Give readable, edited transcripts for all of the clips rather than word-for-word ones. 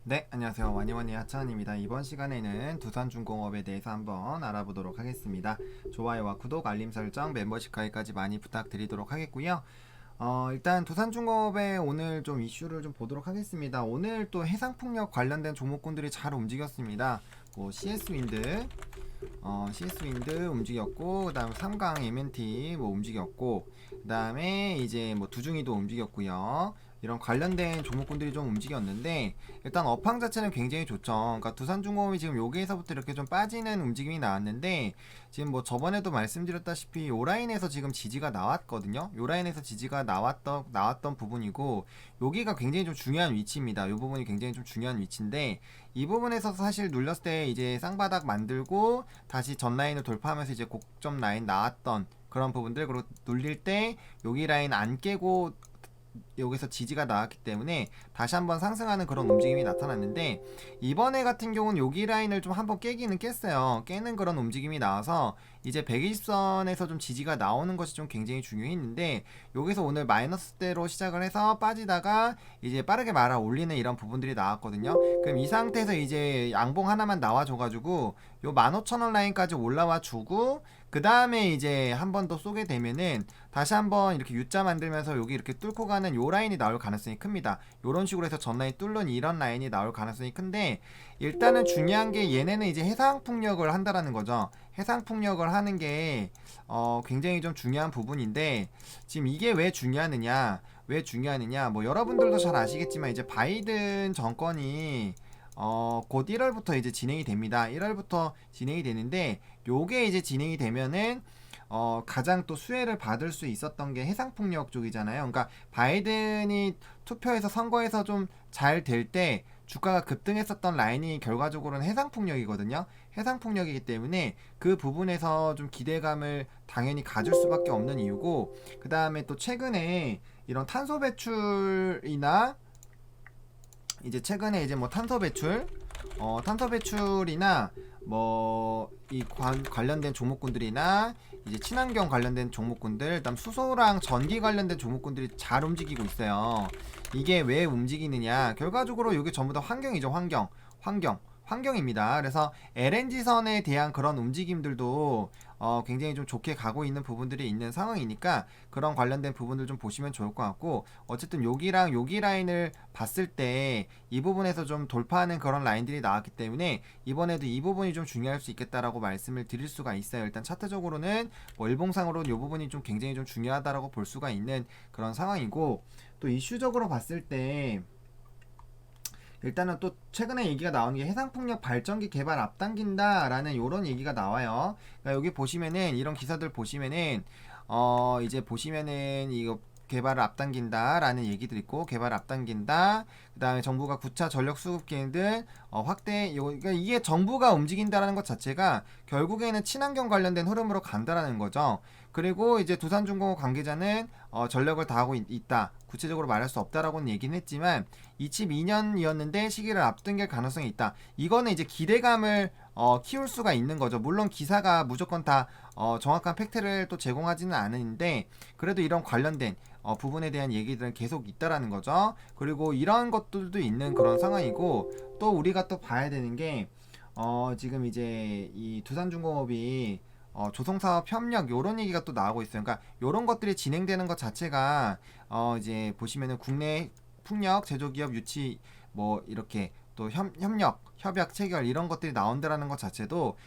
네, 안녕하세요. 와니와니 하찬입니다. 이번 시간에는 두산중공업에 대해서 한번 알아보도록 하겠습니다. 좋아요와 구독, 알림 설정, 멤버십 가입까지 많이 부탁드리도록 하겠고요. 일단 두산중공업의 오늘 좀 이슈를 좀 보도록 하겠습니다. 오늘 또 해상풍력 관련된 종목군들이 잘 움직였습니다. 뭐 CS 윈드 움직였고, 그다음 삼강 MNT 뭐 움직였고, 그다음에 이제 뭐 두중이도 움직였고요. 이런 관련된 종목군들이 좀 움직였는데 일단 업황 자체는 굉장히 좋죠. 그러니까 두산중공업이 지금 여기에서부터 이렇게 좀 빠지는 움직임이 나왔는데 지금 뭐 저번에도 말씀드렸다시피 요 라인에서 지금 지지가 나왔거든요. 요 라인에서 지지가 나왔던 부분이고 여기가 굉장히 좀 중요한 위치입니다. 요 부분이 굉장히 좀 중요한 위치인데 이 부분에서 사실 눌렸을 때 이제 쌍바닥 만들고 다시 전 라인을 돌파하면서 이제 고점 라인 나왔던 그런 부분들, 그리고 눌릴 때 여기 라인 안 깨고 여기서 지지가 나왔기 때문에 다시 한번 상승하는 그런 움직임이 나타났는데 이번에 같은 경우는 여기 라인을 좀 한번 깨기는 깼어요. 깨는 그런 움직임이 나와서 이제 120선에서 좀 지지가 나오는 것이 좀 굉장히 중요했는데 여기서 오늘 마이너스대로 시작을 해서 빠지다가 이제 빠르게 말아 올리는 이런 부분들이 나왔거든요. 그럼 이 상태에서 이제 양봉 하나만 나와줘가지고 요 15,000원 라인까지 올라와 주고 그 다음에 이제 한 번 더 쏘게 되면은 다시 한번 이렇게 U자 만들면서 여기 이렇게 뚫고 가는 요 라인이 나올 가능성이 큽니다. 요런 식으로 해서 전 라인 뚫는 이런 라인이 나올 가능성이 큰데 일단은 중요한 게 얘네는 이제 해상풍력을 한다라는 거죠. 해상풍력을 하는 게 굉장히 좀 중요한 부분인데 지금 이게 왜 중요하느냐 뭐 여러분들도 잘 아시겠지만 이제 바이든 정권이 곧 1월부터 이제 진행이 됩니다. 1월부터 진행이 되는데 요게 이제 진행이 되면은 가장 또 수혜를 받을 수 있었던 게 해상풍력 쪽이잖아요. 그러니까 바이든이 투표에서 선거에서 좀 잘 될 때 주가가 급등했었던 라인이 결과적으로는 해상풍력이거든요. 해상풍력이기 때문에 그 부분에서 좀 기대감을 당연히 가질 수밖에 없는 이유고, 그 다음에 또 최근에 이런 탄소 배출이나 이제 최근에 이제 뭐 탄소 배출이나 뭐 이 관련된 종목군들이나 이제 친환경 관련된 종목군들, 그다음 수소랑 전기 관련된 종목군들이 잘 움직이고 있어요. 이게 왜 움직이느냐? 결과적으로 이게 전부 다 환경이죠. 환경입니다. 그래서 LNG선에 대한 그런 움직임들도 굉장히 좀 좋게 가고 있는 부분들이 있는 상황이니까 그런 관련된 부분들 좀 보시면 좋을 것 같고, 어쨌든 여기랑 여기 라인을 봤을 때 이 부분에서 좀 돌파하는 그런 라인들이 나왔기 때문에 이번에도 이 부분이 좀 중요할 수 있겠다라고 말씀을 드릴 수가 있어요. 일단 차트적으로는 뭐 일봉상으로는 이 부분이 좀 굉장히 좀 중요하다라고 볼 수가 있는 그런 상황이고, 또 이슈적으로 봤을 때 일단은 또 최근에 얘기가 나오는 게 해상풍력 발전기 개발 앞당긴다라는 이런 얘기가 나와요. 그러니까 여기 보시면은 이런 기사들 보시면은 이제 보시면은 이거 개발을 앞당긴다라는 얘기들 있고, 개발을 앞당긴다. 그다음에 정부가 9차 전력 수급 계획들 확대. 그러니까 이게 정부가 움직인다라는 것 자체가 결국에는 친환경 관련된 흐름으로 간다라는 거죠. 그리고 이제 두산중공업 관계자는 전력을 다하고 있다. 구체적으로 말할 수 없다라고는 얘기는 했지만 22년이었는데 시기를 앞당길 가능성이 있다. 이거는 이제 기대감을 키울 수가 있는 거죠. 물론 기사가 무조건 다 정확한 팩트를 또 제공하지는 않은데 그래도 이런 관련된 부분에 대한 얘기들은 계속 있다라는 거죠. 그리고 이런 것들도 있는 그런 상황이고, 또 우리가 또 봐야 되는 게 지금 이제 이 두산중공업이 조성사업 협력 요런 얘기가 또 나오고 있어요. 그러니까 요런 것들이 진행되는 것 자체가 이제 보시면은 국내 풍력 제조기업 유치 뭐 이렇게 또 협약 체결 이런 것들이 나온다라는 것 자체도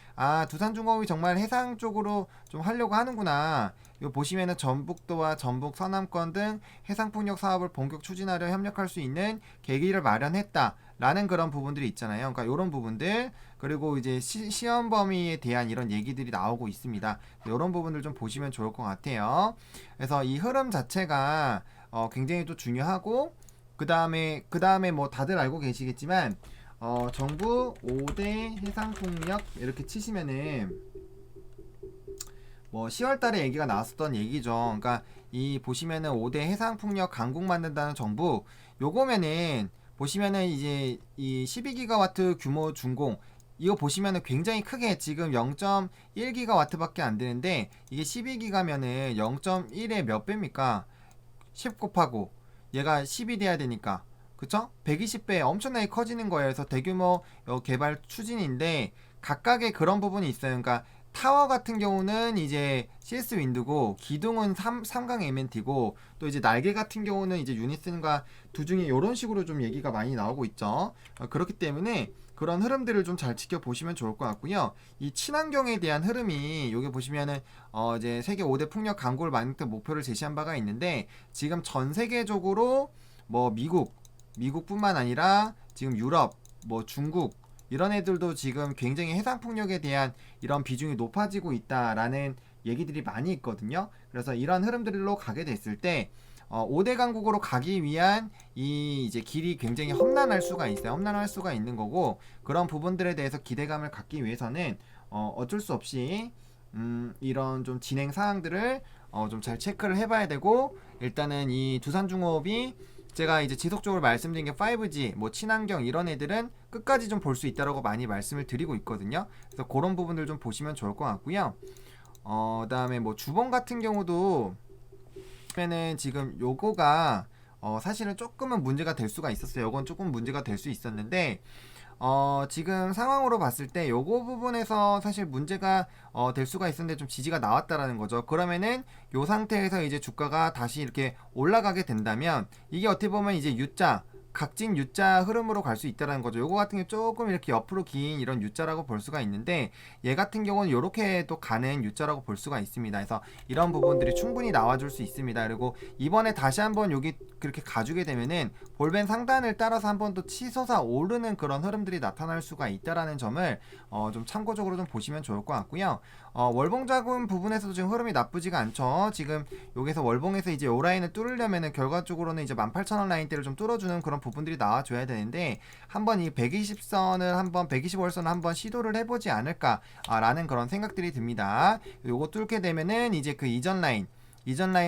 두산중공업이 정말 해상 쪽으로 좀 하려고 하는구나. 요 보시면은 전북도와 전북 서남권 등 해상풍력 사업을 본격 추진하려 협력할 수 있는 계기를 마련했다라는 그런 부분들이 있잖아요. 그러니까 이런 부분들, 그리고 이제 시험 범위에 대한 이런 얘기들이 나오고 있습니다. 이런 부분들 좀 보시면 좋을 것 같아요. 그래서 이 흐름 자체가 굉장히 또 중요하고, 그 다음에 뭐 다들 알고 계시겠지만 정부 5대 해상풍력 이렇게 치시면은 뭐 10월달에 얘기가 나왔었던 얘기죠. 그러니까 이 보시면은 5대 해상풍력 강국 만든다는 정부, 요거면은 보시면은 이제 이 12기가와트 규모 준공, 이거 보시면은 굉장히 크게 지금 0.1기가와트밖에 안 되는데 이게 12기가면은 0.1의 몇 배입니까? 10 곱하고 얘가 10이 돼야 되니까 그쵸? 120배 엄청나게 커지는 거예요. 그래서 대규모 개발 추진인데 각각의 그런 부분이 있어요. 그러니까 타워 같은 경우는 이제 CS 윈드고 기둥은 3강 MNT고 또 이제 날개 같은 경우는 이제 유니슨과 두 중에 이런 식으로 좀 얘기가 많이 나오고 있죠. 그렇기 때문에 그런 흐름들을 좀 잘 지켜보시면 좋을 것 같고요. 이 친환경에 대한 흐름이 여기 보시면은 이제 세계 5대 풍력 강국을 만들 목표를 제시한 바가 있는데 지금 전 세계적으로 뭐 미국뿐만 아니라 지금 유럽, 뭐 중국 이런 애들도 지금 굉장히 해상 풍력에 대한 이런 비중이 높아지고 있다라는 얘기들이 많이 있거든요. 그래서 이런 흐름들로 가게 됐을 때 5대 강국으로 가기 위한 이 이제 길이 굉장히 험난할 수가 있어요. 험난할 수가 있는 거고 그런 부분들에 대해서 기대감을 갖기 위해서는 어쩔 수 없이 이런 좀 진행 사항들을 좀 잘 체크를 해봐야 되고 일단은 이 두산중업이 제가 이제 지속적으로 말씀드린 게 5G, 뭐 친환경 이런 애들은 끝까지 좀 볼 수 있다라고 많이 말씀을 드리고 있거든요. 그래서 그런 부분들 좀 보시면 좋을 것 같고요. 그다음에 뭐 주봉 같은 경우도 보면은 지금 요거가 사실은 조금은 문제가 될 수가 있었어요. 요건 조금 문제가 될 수 있었는데 지금 상황으로 봤을 때 요거 부분에서 사실 문제가 될 수가 있었는데 좀 지지가 나왔다라는 거죠. 그러면은 요 상태에서 이제 주가가 다시 이렇게 올라가게 된다면 이게 어떻게 보면 이제 U자 각진 U자 흐름으로 갈 수 있다라는 거죠. 요거 같은 게 조금 이렇게 옆으로 긴 이런 U자라고 볼 수가 있는데 얘 같은 경우는 요렇게 또 가는 U자라고 볼 수가 있습니다. 그래서 이런 부분들이 충분히 나와줄 수 있습니다. 그리고 이번에 다시 한번 여기 그렇게 가주게 되면은 볼벤 상단을 따라서 한번 또 치솟아 오르는 그런 흐름들이 나타날 수가 있다라는 점을 좀 참고적으로 좀 보시면 좋을 것 같고요. 월봉 자금 부분에서도 지금 흐름이 나쁘지가 않죠. 지금 여기서 월봉에서 이제 요 라인을 뚫으려면은 결과적으로는 이제 18,000원 라인대를 좀 뚫어주는 그런 부분들이 나와줘야 되는데 한번 이 120선을 한번 125월선을 한번 시도를 해보지 않을까라는 그런 생각들이 듭니다. 요거 뚫게 되면은 이제 그 이전 라인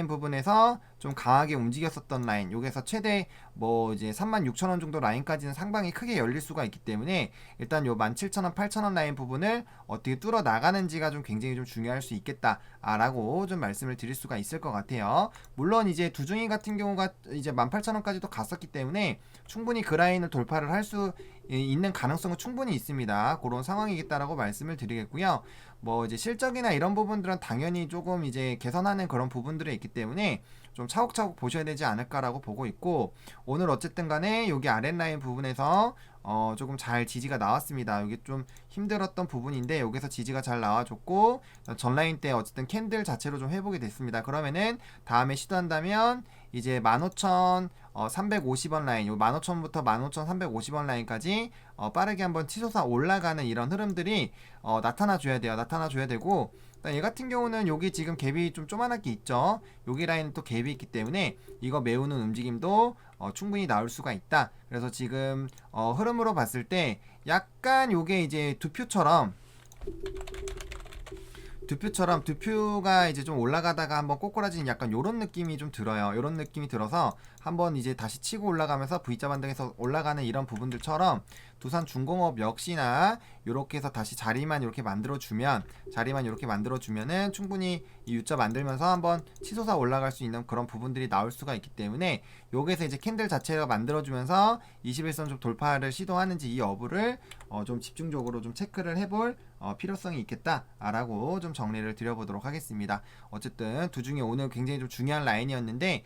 부분에서 좀 강하게 움직였었던 라인 여기서 최대 뭐 이제 36,000원 정도 라인까지는 상방이 크게 열릴 수가 있기 때문에 일단 요 17,000원 8,000원 라인 부분을 어떻게 뚫어 나가는지가 좀 굉장히 좀 중요할 수 있겠다라고 좀 말씀을 드릴 수가 있을 것 같아요. 물론 이제 두중이 같은 경우가 이제 18,000원까지도 갔었기 때문에 충분히 그 라인을 돌파를 할 수 있는 가능성은 충분히 있습니다. 그런 상황이겠다라고 말씀을 드리겠고요. 뭐 이제 실적이나 이런 부분들은 당연히 조금 이제 개선하는 그런 부분들이 있기 때문에 좀 차곡차곡 보셔야 되지 않을까라고 보고 있고 오늘 어쨌든 간에 여기 아랫라인 부분에서 조금 잘 지지가 나왔습니다. 여기 좀 힘들었던 부분인데 여기서 지지가 잘 나와줬고 전라인 때 어쨌든 캔들 자체로 좀 회복이 됐습니다. 그러면은 다음에 시도한다면 이제 15,350원 라인 요 15,000부터 15,350원 라인까지 빠르게 한번 치솟아 올라가는 이런 흐름들이 나타나줘야 돼요. 나타나줘야 되고 얘 같은 경우는 여기 지금 갭이 좀 조그맣게 있죠. 여기 라인은 또 갭이 있기 때문에 이거 메우는 움직임도 충분히 나올 수가 있다. 그래서 지금 흐름으로 봤을 때 약간 요게 이제 두표가 이제 좀 올라가다가 한번 꼬꾸라지는 약간 요런 느낌이 좀 들어요. 요런 느낌이 들어서 한번 이제 다시 치고 올라가면서 V자 반등해서 올라가는 이런 부분들처럼 두산중공업 역시나 요렇게 해서 다시 자리만 이렇게 만들어주면은 충분히 이 U자 만들면서 한번 치솟아 올라갈 수 있는 그런 부분들이 나올 수가 있기 때문에 여기서 이제 캔들 자체가 만들어주면서 21선 좀 돌파를 시도하는지 이 여부를 좀 집중적으로 좀 체크를 해볼 필요성이 있겠다라고 좀 정리를 드려보도록 하겠습니다. 어쨌든 두중에 오늘 굉장히 좀 중요한 라인이었는데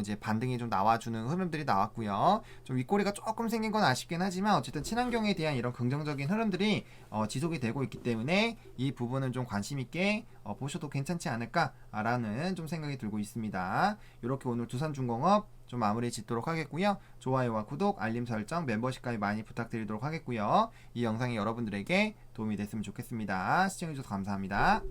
이제 반등이 좀 나와주는 흐름들이 나왔고요. 좀 윗꼬리가 조금 생긴 건 아쉽긴 하지만 어쨌든 친환경에 대한 이런 긍정적인 흐름들이 지속이 되고 있기 때문에 이 부분은 좀 관심 있게 보셔도 괜찮지 않을까라는 좀 생각이 들고 있습니다. 이렇게 오늘 두산중공업 좀 마무리 짓도록 하겠고요. 좋아요와 구독, 알림 설정, 멤버십까지 많이 부탁드리도록 하겠고요. 이 영상이 여러분들에게 도움이 됐으면 좋겠습니다. 시청해주셔서 감사합니다.